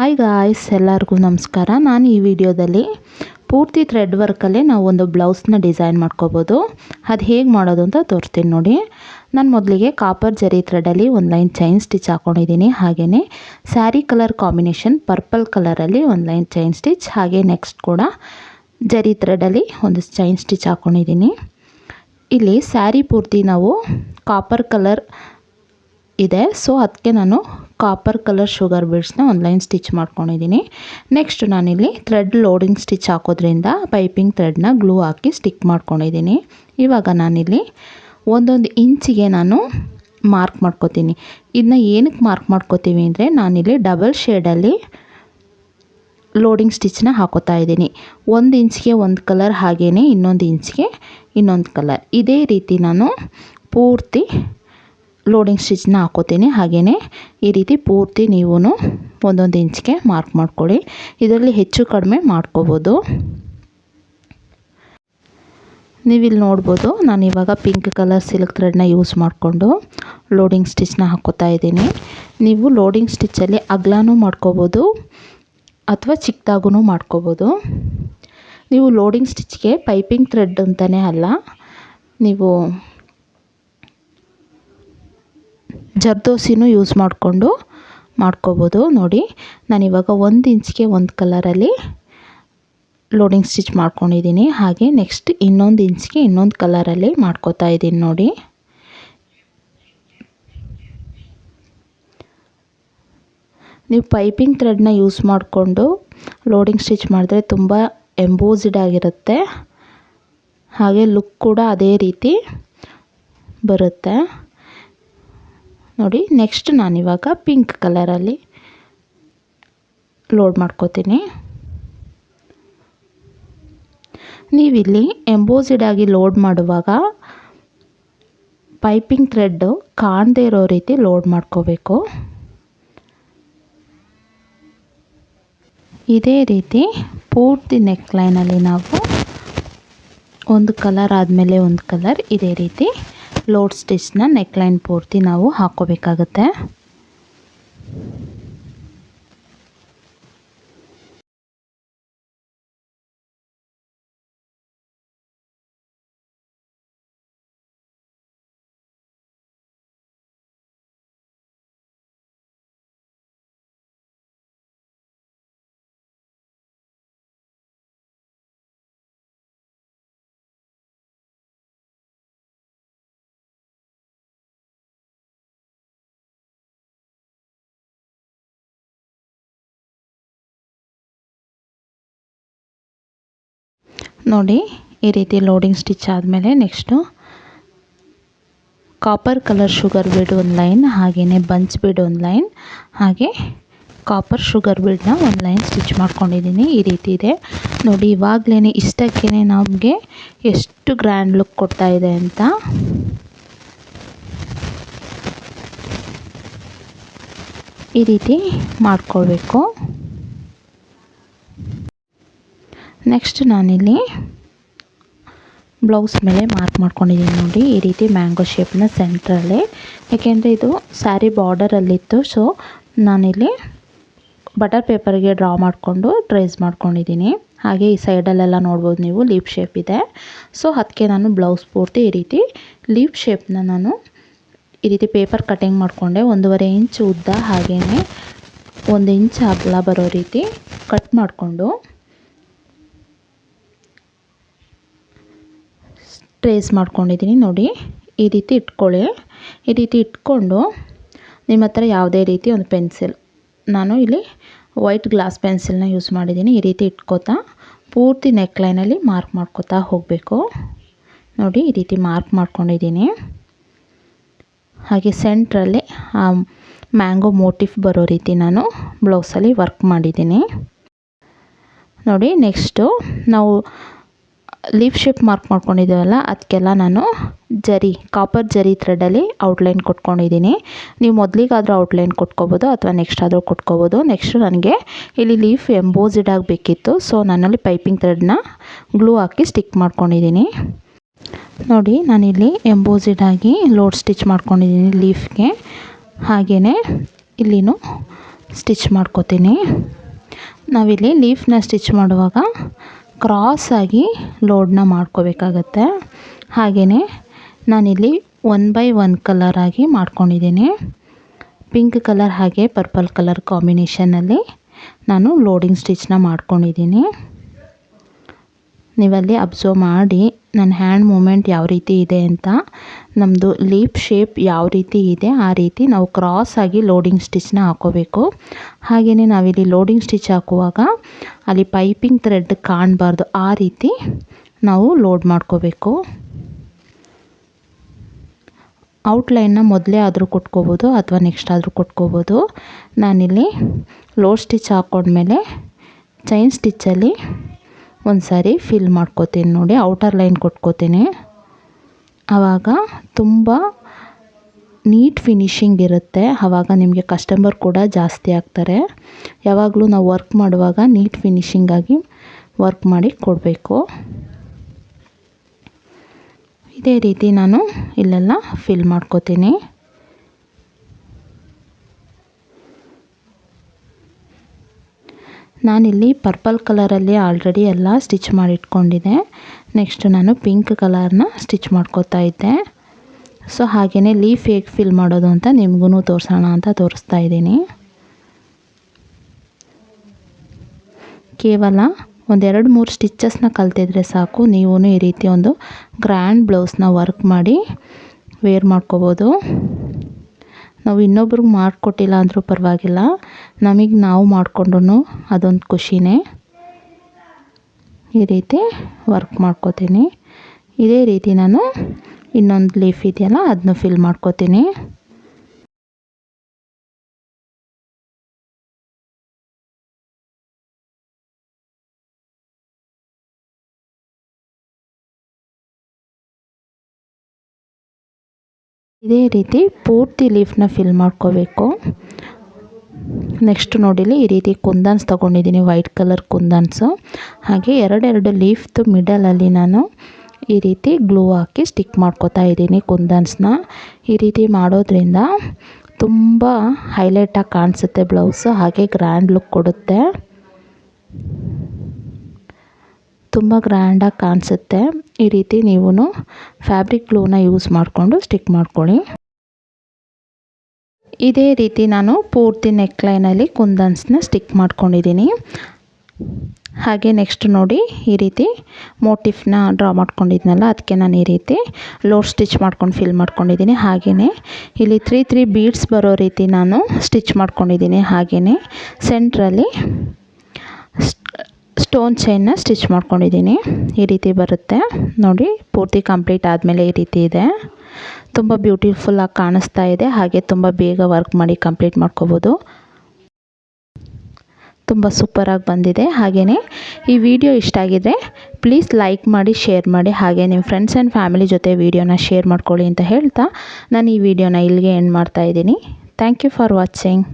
Hi guys, ಎಲ್ಲರಿಗೂ ನಮಸ್ಕಾರ. ನಾನು ಈ ವಿಡಿಯೋದಲ್ಲಿ ಪೂರ್ತಿ ಥ್ರೆಡ್ ವರ್ಕಲ್ಲೇ ನಾವು ಒಂದು ಬ್ಲೌಸ್ನ ಡಿಸೈನ್ ಮಾಡ್ಕೋಬೋದು. ಅದು ಹೇಗೆ ಮಾಡೋದು ಅಂತ ತೋರಿಸ್ತೀನಿ ನೋಡಿ. ನಾನು ಮೊದಲಿಗೆ ಕಾಪರ್ ಜರಿ ಥ್ರೆಡಲ್ಲಿ ಒಂದು ಲೈನ್ ಚೈನ್ ಸ್ಟಿಚ್ ಹಾಕ್ಕೊಂಡಿದ್ದೀನಿ. ಹಾಗೆಯೇ ಸ್ಯಾರಿ ಕಲರ್ ಕಾಂಬಿನೇಷನ್ ಪರ್ಪಲ್ ಕಲರಲ್ಲಿ ಒಂದು ಲೈನ್ ಚೈನ್ ಸ್ಟಿಚ್, ಹಾಗೆ ನೆಕ್ಸ್ಟ್ ಕೂಡ ಜರಿ ಥ್ರೆಡಲ್ಲಿ ಒಂದು ಚೈನ್ ಸ್ಟಿಚ್ ಹಾಕ್ಕೊಂಡಿದ್ದೀನಿ. ಇಲ್ಲಿ ಸ್ಯಾರಿ ಪೂರ್ತಿ ನಾವು ಕಾಪರ್ ಕಲರ್ ಇದೆ, ಸೊ ಅದಕ್ಕೆ ನಾನು ಕಾಪರ್ ಕಲರ್ ಶುಗರ್ ಬೀಡ್ಸ್ನ ಒಂದು ಲೈನ್ ಸ್ಟಿಚ್ ಮಾಡ್ಕೊಂಡಿದ್ದೀನಿ. ನೆಕ್ಸ್ಟ್ ನಾನಿಲ್ಲಿ ಥ್ರೆಡ್ ಲೋಡಿಂಗ್ ಸ್ಟಿಚ್ ಹಾಕೋದ್ರಿಂದ ಪೈಪಿಂಗ್ ಥ್ರೆಡ್ನ ಗ್ಲೂ ಹಾಕಿ ಸ್ಟಿಕ್ ಮಾಡ್ಕೊಂಡಿದ್ದೀನಿ. ಇವಾಗ ನಾನಿಲ್ಲಿ ಒಂದೊಂದು ಇಂಚಿಗೆ ನಾನು ಮಾರ್ಕ್ ಮಾಡ್ಕೋತೀನಿ. ಇದನ್ನ ಏನಕ್ಕೆ ಮಾರ್ಕ್ ಮಾಡ್ಕೋತೀವಿ ಅಂದರೆ, ನಾನಿಲ್ಲಿ ಡಬಲ್ ಶೇಡಲ್ಲಿ ಲೋಡಿಂಗ್ ಸ್ಟಿಚ್ನ ಹಾಕೋತಾ ಇದ್ದೀನಿ. ಒಂದು ಇಂಚ್ಗೆ ಒಂದು ಕಲರ್, ಹಾಗೆಯೇ ಇನ್ನೊಂದು ಇಂಚ್ಗೆ ಇನ್ನೊಂದು ಕಲರ್. ಇದೇ ರೀತಿ ನಾನು ಪೂರ್ತಿ ಲೋಡಿಂಗ್ ಸ್ಟಿಚ್ನ ಹಾಕೋತೀನಿ. ಹಾಗೆಯೇ ಈ ರೀತಿ ಪೂರ್ತಿ ನೀವು ಒಂದೊಂದು ಇಂಚ್ಗೆ ಮಾರ್ಕ್ ಮಾಡ್ಕೊಳ್ಳಿ. ಇದರಲ್ಲಿ ಹೆಚ್ಚು ಕಡಿಮೆ ಮಾಡ್ಕೋಬೋದು. ನೀವಿಲ್ಲಿ ನೋಡ್ಬೋದು, ನಾನು ಇವಾಗ ಪಿಂಕ್ ಕಲರ್ ಸಿಲ್ಕ್ ಥ್ರೆಡ್ನ ಯೂಸ್ ಮಾಡಿಕೊಂಡು ಲೋಡಿಂಗ್ ಸ್ಟಿಚ್ನ ಹಾಕೋತಾ ಇದ್ದೀನಿ. ನೀವು ಲೋಡಿಂಗ್ ಸ್ಟಿಚ್ಚಲ್ಲಿ ಅಗಲನೂ ಮಾಡ್ಕೋಬೋದು ಅಥವಾ ಚಿಕ್ಕದಾಗೂ ಮಾಡ್ಕೋಬೋದು. ನೀವು ಲೋಡಿಂಗ್ ಸ್ಟಿಚ್ಗೆ ಪೈಪಿಂಗ್ ಥ್ರೆಡ್ ಅಂತಲೇ ಅಲ್ಲ, ನೀವು ಜರ್ದೋಸಿನೂ ಯೂಸ್ ಮಾಡಿಕೊಂಡು ಮಾಡ್ಕೋಬೋದು. ನೋಡಿ, ನಾನಿವಾಗ ಒಂದು ಇಂಚ್ಗೆ ಒಂದು ಕಲರಲ್ಲಿ ಲೋಡಿಂಗ್ ಸ್ಟಿಚ್ ಮಾಡ್ಕೊಂಡಿದ್ದೀನಿ. ಹಾಗೆ ನೆಕ್ಸ್ಟ್ ಇನ್ನೊಂದು ಇಂಚ್ಗೆ ಇನ್ನೊಂದು ಕಲರಲ್ಲಿ ಮಾಡ್ಕೋತಾ ಇದ್ದೀನಿ. ನೋಡಿ, ನೀವು ಪೈಪಿಂಗ್ ಥ್ರೆಡ್ನ ಯೂಸ್ ಮಾಡಿಕೊಂಡು ಲೋಡಿಂಗ್ ಸ್ಟಿಚ್ ಮಾಡಿದ್ರೆ ತುಂಬ ಎಂಬೋಸ್ಡ್ ಆಗಿರುತ್ತೆ, ಹಾಗೆ ಲುಕ್ ಕೂಡ ಅದೇ ರೀತಿ ಬರುತ್ತೆ. ನೋಡಿ, ನೆಕ್ಸ್ಟ್ ನಾನಿವಾಗ ಪಿಂಕ್ ಕಲರಲ್ಲಿ ಲೋಡ್ ಮಾಡ್ಕೋತೀನಿ. ನೀವಿಲ್ಲಿ ಎಂಬೋಸ್ಡ್ ಆಗಿ ಲೋಡ್ ಮಾಡುವಾಗ ಪೈಪಿಂಗ್ ಥ್ರೆಡ್ಡು ಕಾಣದೇ ಇರೋ ರೀತಿ ಲೋಡ್ ಮಾಡ್ಕೋಬೇಕು. ಇದೇ ರೀತಿ ಪೂರ್ತಿ ನೆಕ್ ಲೈನಲ್ಲಿ ನಾವು ಒಂದು ಕಲರ್ ಆದಮೇಲೆ ಒಂದು ಕಲರ್ ಇದೇ ರೀತಿ ಲೋಡ್ ಸ್ಟಿಚ್ನ ನೆಕ್ ಲೈನ್ ಪೂರ್ತಿ ನಾವು ಹಾಕ್ಕೋಬೇಕಾಗತ್ತೆ. ನೋಡಿ, ಈ ರೀತಿ ಲೋಡಿಂಗ್ ಸ್ಟಿಚ್ ಆದಮೇಲೆ next copper colour sugar bead ಒಂದು ಲೈನ್, ಹಾಗೆಯೇ ಬಂಚ್ ಬೀಡ್ ಒಂದು ಲೈನ್, ಹಾಗೆ ಕಾಪರ್ ಶುಗರ್ ಬೀಡನ್ನ ಒಂದು ಲೈನ್ ಸ್ಟಿಚ್ ಮಾಡ್ಕೊಂಡಿದ್ದೀನಿ. ಈ ರೀತಿ ಇದೆ ನೋಡಿ. ಇವಾಗಲೇ ಇಷ್ಟಕ್ಕೇ ನಮಗೆ ಎಷ್ಟು ಗ್ರ್ಯಾಂಡ್ ಲುಕ್ ಕೊಡ್ತಾ ಇದೆ ಅಂತ. ಈ ರೀತಿ ಮಾಡ್ಕೊಳ್ಬೇಕು. ನೆಕ್ಸ್ಟ್ ನಾನಿಲ್ಲಿ ಬ್ಲೌಸ್ ಮೇಲೆ ಮಾರ್ಕ್ ಮಾಡ್ಕೊಂಡಿದ್ದೀನಿ. ನೋಡಿ, ಈ ರೀತಿ ಮ್ಯಾಂಗೋ ಶೇಪ್ನ ಸೆಂಟ್ರಲ್ಲೇ, ಯಾಕೆಂದರೆ ಇದು ಸ್ಯಾರಿ ಬಾರ್ಡರಲ್ಲಿತ್ತು, ಸೊ ನಾನಿಲ್ಲಿ ಬಟರ್ ಪೇಪರ್ಗೆ ಡ್ರಾ ಮಾಡಿಕೊಂಡು ಟ್ರೇಸ್ ಮಾಡ್ಕೊಂಡಿದ್ದೀನಿ. ಹಾಗೆ ಈ ಸೈಡಲ್ಲೆಲ್ಲ ನೋಡ್ಬೋದು ನೀವು ಲೀಫ್ ಶೇಪ್ ಇದೆ, ಸೊ ಅದಕ್ಕೆ ನಾನು ಬ್ಲೌಸ್ ಪೂರ್ತಿ ಈ ರೀತಿ ಲೀಫ್ ಶೇಪ್ನ ನಾನು ಈ ರೀತಿ ಪೇಪರ್ ಕಟಿಂಗ್ ಮಾಡಿಕೊಂಡೆ. 1.5 ಇಂಚ್ ಉದ್ದ, ಹಾಗೆಯೇ 1 ಇಂಚ್ ಅಗಲ ಬರೋ ರೀತಿ ಕಟ್ ಮಾಡಿಕೊಂಡು ಟ್ರೇಸ್ ಮಾಡ್ಕೊಂಡಿದ್ದೀನಿ. ನೋಡಿ, ಈ ರೀತಿ ಇಟ್ಕೊಳ್ಳಿ. ಈ ರೀತಿ ಇಟ್ಕೊಂಡು ನಿಮ್ಮ ಹತ್ರ ಯಾವುದೇ ರೀತಿ ಒಂದು ಪೆನ್ಸಿಲ್, ನಾನು ಇಲ್ಲಿ ವೈಟ್ ಗ್ಲಾಸ್ ಪೆನ್ಸಿಲ್ನ ಯೂಸ್ ಮಾಡಿದ್ದೀನಿ. ಈ ರೀತಿ ಇಟ್ಕೋತಾ ಪೂರ್ತಿ ನೆಕ್ ಲೈನಲ್ಲಿ ಮಾರ್ಕ್ ಮಾಡ್ಕೋತಾ ಹೋಗಬೇಕು. ನೋಡಿ, ಈ ರೀತಿ ಮಾರ್ಕ್ ಮಾಡ್ಕೊಂಡಿದ್ದೀನಿ. ಹಾಗೆ ಸೆಂಟ್ರಲ್ಲಿ ಮ್ಯಾಂಗೋ ಮೋಟಿಫ್ ಬರೋ ರೀತಿ ನಾನು ಬ್ಲೌಸಲ್ಲಿ ವರ್ಕ್ ಮಾಡಿದ್ದೀನಿ. ನೋಡಿ, ನೆಕ್ಸ್ಟು ನಾವು ಲೀಫ್ ಶೇಪ್ ಮಾರ್ಕ್ ಮಾಡ್ಕೊಂಡಿದ್ದೀವಲ್ಲ, ಅದಕ್ಕೆಲ್ಲ ನಾನು ಕಾಪರ್ ಜರಿ ಥ್ರೆಡಲ್ಲಿ ಔಟ್ಲೈನ್ ಕೊಟ್ಕೊಂಡಿದ್ದೀನಿ. ನೀವು ಮೊದಲಿಗಾದರೂ ಔಟ್ಲೈನ್ ಕೊಟ್ಕೋಬೋದು ಅಥವಾ ನೆಕ್ಸ್ಟ್ ಆದರೂ ಕೊಟ್ಕೋಬೋದು. ನೆಕ್ಸ್ಟ್ ನನಗೆ ಇಲ್ಲಿ ಲೀಫ್ ಎಂಬೋಸ್ಡ್ ಆಗಬೇಕಿತ್ತು, ಸೊ ನನ್ನಲ್ಲಿ ಪೈಪಿಂಗ್ ಥ್ರೆಡ್ನ ಗ್ಲೂ ಹಾಕಿ ಸ್ಟಿಕ್ ಮಾಡ್ಕೊಂಡಿದ್ದೀನಿ. ನೋಡಿ, ನಾನಿಲ್ಲಿ ಎಂಬೋಸ್ಡ್ ಆಗಿ ಲೋಡ್ ಸ್ಟಿಚ್ ಮಾಡ್ಕೊಂಡಿದ್ದೀನಿ ಲೀಫ್ಗೆ. ಹಾಗೆಯೇ ಇಲ್ಲಿನೂ ಸ್ಟಿಚ್ ಮಾಡ್ಕೋತೀನಿ. ನಾವಿಲ್ಲಿ ಲೀಫ್ನ ಸ್ಟಿಚ್ ಮಾಡುವಾಗ ಕ್ರಾಸಾಗಿ ಲೋಡನ್ನ ಮಾಡ್ಕೋಬೇಕಾಗತ್ತೆ. ಹಾಗೆಯೇ ನಾನಿಲ್ಲಿ 1/1 ಕಲರಾಗಿ ಮಾಡ್ಕೊಂಡಿದ್ದೀನಿ. ಪಿಂಕ್ ಕಲರ್ ಹಾಗೆ ಪರ್ಪಲ್ ಕಲರ್ ಕಾಂಬಿನೇಷನಲ್ಲಿ ನಾನು ಲೋಡಿಂಗ್ ಸ್ಟಿಚ್ನ ಮಾಡ್ಕೊಂಡಿದ್ದೀನಿ. ನೀವಲ್ಲಿ ಅಬ್ಸರ್ವ್ ಮಾಡಿ ನನ್ನ ಹ್ಯಾಂಡ್ ಮೂಮೆಂಟ್ ಯಾವ ರೀತಿ ಇದೆ ಅಂತ. ನಮ್ಮದು ಲೀಫ್ ಶೇಪ್ ಯಾವ ರೀತಿ ಇದೆ ಆ ರೀತಿ ನಾವು ಕ್ರಾಸಾಗಿ ಲೋಡಿಂಗ್ ಸ್ಟಿಚ್ನ ಹಾಕೋಬೇಕು. ಹಾಗೆಯೇ ನಾವಿಲ್ಲಿ ಲೋಡಿಂಗ್ ಸ್ಟಿಚ್ ಹಾಕುವಾಗ ಅಲ್ಲಿ ಪೈಪಿಂಗ್ ಥ್ರೆಡ್ ಕಾಣಬಾರ್ದು, ಆ ರೀತಿ ನಾವು ಲೋಡ್ ಮಾಡ್ಕೋಬೇಕು. ಔಟ್ಲೈನ್ನ ಮೊದಲೇ ಆದರೂ ಕೊಟ್ಕೋಬೋದು ಅಥವಾ ನೆಕ್ಸ್ಟ್ ಆದರೂ ಕೊಟ್ಕೋಬೋದು. ನಾನಿಲ್ಲಿ ಲೋಡ್ ಸ್ಟಿಚ್ ಹಾಕ್ಕೊಂಡ್ಮೇಲೆ ಚೈನ್ ಸ್ಟಿಚ್ಚಲ್ಲಿ ಒಂದು ಸಾರಿ ಫಿಲ್ ಮಾಡ್ಕೋತೀನಿ ನೋಡಿ, ಔಟರ್ ಲೈನ್ ಕೊಟ್ಕೋತೀನಿ. ಆವಾಗ ತುಂಬ ನೀಟ್ ಫಿನಿಶಿಂಗ್ ಇರುತ್ತೆ. ಆವಾಗ ನಿಮಗೆ ಕಸ್ಟಮರ್ ಕೂಡ ಜಾಸ್ತಿ ಆಗ್ತಾರೆ. ಯಾವಾಗಲೂ ನಾವು ವರ್ಕ್ ಮಾಡುವಾಗ ನೀಟ್ ಫಿನಿಶಿಂಗಾಗಿ ವರ್ಕ್ ಮಾಡಿ ಕೊಡಬೇಕು. ಇದೇ ರೀತಿ ನಾನು ಇಲ್ಲೆಲ್ಲ ಫಿಲ್ ಮಾಡ್ಕೋತೀನಿ. ನಾನಿಲ್ಲಿ ಪರ್ಪಲ್ ಕಲರಲ್ಲಿ ಆಲ್ರೆಡಿ ಎಲ್ಲ ಸ್ಟಿಚ್ ಮಾಡಿಟ್ಕೊಂಡಿದ್ದೆ. ನೆಕ್ಸ್ಟ್ ನಾನು ಪಿಂಕ್ ಕಲರ್ನ ಸ್ಟಿಚ್ ಮಾಡ್ಕೋತಾ ಇದ್ದೆ. ಸೊ ಹಾಗೆಯೇ ಲೀಫ್ ಹೇಗೆ ಫಿಲ್ ಮಾಡೋದು ಅಂತ ನಿಮಗೂ ತೋರಿಸೋಣ ಅಂತ ತೋರಿಸ್ತಾ ಇದ್ದೀನಿ. ಕೇವಲ ಒಂದು 2-3 ಸ್ಟಿಚಸ್ನ ಕಲ್ತಿದ್ರೆ ಸಾಕು, ನೀವು ಈ ರೀತಿ ಒಂದು ಗ್ರ್ಯಾಂಡ್ ಬ್ಲೌಸ್ನ ವರ್ಕ್ ಮಾಡಿ ವೇರ್ ಮಾಡ್ಕೋಬೋದು. ನಾವು ಇನ್ನೊಬ್ರಿಗೆ ಮಾಡಿಕೊಟ್ಟಿಲ್ಲ ಅಂದರೂ ಪರವಾಗಿಲ್ಲ, ನಮಗೆ ನಾವು ಮಾಡಿಕೊಂಡ್ರೂ ಅದೊಂದು ಖುಷಿನೇ. ಈ ರೀತಿ ವರ್ಕ್ ಮಾಡ್ಕೋತೀನಿ. ಇದೇ ರೀತಿ ನಾನು ಇನ್ನೊಂದು ಲೀಫ್ ಇದೆಯಲ್ಲ ಅದನ್ನು ಫಿಲ್ ಮಾಡ್ಕೋತೀನಿ. ಇದೇ ರೀತಿ ಪೂರ್ತಿ ಲೀಫ್ನ ಫಿಲ್ ಮಾಡ್ಕೋಬೇಕು. ನೆಕ್ಸ್ಟ್ ನೋಡಿಲಿ ಈ ರೀತಿ ಕುಂದನ್ಸ್ ತೊಗೊಂಡಿದ್ದೀನಿ, ವೈಟ್ ಕಲರ್ ಕುಂದನ್ಸು. ಹಾಗೆ 2 ಲೀಫ್ದು ಮಿಡಲಲ್ಲಿ ನಾನು ಈ ರೀತಿ ಗ್ಲೂ ಹಾಕಿ ಸ್ಟಿಕ್ ಮಾಡ್ಕೋತಾ ಇದ್ದೀನಿ ಕುಂದನ್ಸ್ನ. ಈ ರೀತಿ ಮಾಡೋದ್ರಿಂದ ತುಂಬ ಹೈಲೈಟಾಗಿ ಕಾಣಿಸುತ್ತೆ ಬ್ಲೌಸು, ಹಾಗೆ ಗ್ರ್ಯಾಂಡ್ ಲುಕ್ ಕೊಡುತ್ತೆ. ತುಂಬ ಗ್ರ್ಯಾಂಡಾಗಿ ಕಾಣಿಸುತ್ತೆ. ಈ ರೀತಿ ನೀವು ಫ್ಯಾಬ್ರಿಕ್ ಗ್ಲೂನ ಯೂಸ್ ಮಾಡಿಕೊಂಡು ಸ್ಟಿಕ್ ಮಾಡ್ಕೊಳ್ಳಿ. ಇದೇ ರೀತಿ ನಾನು ಪೂರ್ತಿ ನೆಕ್ಲೈನಲ್ಲಿ ಕುಂದನ್ಸ್ನ ಸ್ಟಿಕ್ ಮಾಡ್ಕೊಂಡಿದ್ದೀನಿ. ಹಾಗೆ ನೆಕ್ಸ್ಟ್ ನೋಡಿ ಈ ರೀತಿ ಮೋಟಿಫ್ನ ಡ್ರಾ ಮಾಡ್ಕೊಂಡಿದ್ನಲ್ಲ, ಅದಕ್ಕೆ ನಾನು ಈ ರೀತಿ ಲೋಡ್ ಸ್ಟಿಚ್ ಮಾಡ್ಕೊಂಡು ಫಿಲ್ ಮಾಡ್ಕೊಂಡಿದ್ದೀನಿ. ಹಾಗೆಯೇ ಇಲ್ಲಿ 3 ಬೀಡ್ಸ್ ಬರೋ ರೀತಿ ನಾನು ಸ್ಟಿಚ್ ಮಾಡ್ಕೊಂಡಿದ್ದೀನಿ. ಹಾಗೆಯೇ ಸೆಂಟ್ರಲ್ಲಿ ಸ್ಟೋನ್ ಚೈನ್ನ ಸ್ಟಿಚ್ ಮಾಡ್ಕೊಂಡಿದ್ದೀನಿ. ಈ ರೀತಿ ಬರುತ್ತೆ ನೋಡಿ. ಪೂರ್ತಿ ಕಂಪ್ಲೀಟ್ ಆದಮೇಲೆ ಈ ರೀತಿ ಇದೆ. ತುಂಬ ಬ್ಯೂಟಿಫುಲ್ಲಾಗಿ ಕಾಣಿಸ್ತಾ ಇದೆ. ಹಾಗೆ ತುಂಬ ಬೇಗ ವರ್ಕ್ ಮಾಡಿ ಕಂಪ್ಲೀಟ್ ಮಾಡ್ಕೋಬೋದು. ತುಂಬ ಸೂಪರಾಗಿ ಬಂದಿದೆ. ಹಾಗೆಯೇ ಈ ವಿಡಿಯೋ ಇಷ್ಟ ಆಗಿದ್ರೆ ಪ್ಲೀಸ್ ಲೈಕ್ ಮಾಡಿ, ಶೇರ್ ಮಾಡಿ, ಹಾಗೆ ನಿಮ್ಮ ಫ್ರೆಂಡ್ಸ್ ಆ್ಯಂಡ್ ಫ್ಯಾಮಿಲಿ ಜೊತೆ ವಿಡಿಯೋನ ಶೇರ್ ಮಾಡ್ಕೊಳ್ಳಿ ಅಂತ ಹೇಳ್ತಾ ನಾನು ಈ ವಿಡಿಯೋನ ಇಲ್ಲಿಗೆ ಎಂಡ್ ಮಾಡ್ತಾ ಇದ್ದೀನಿ. Thank you for watching.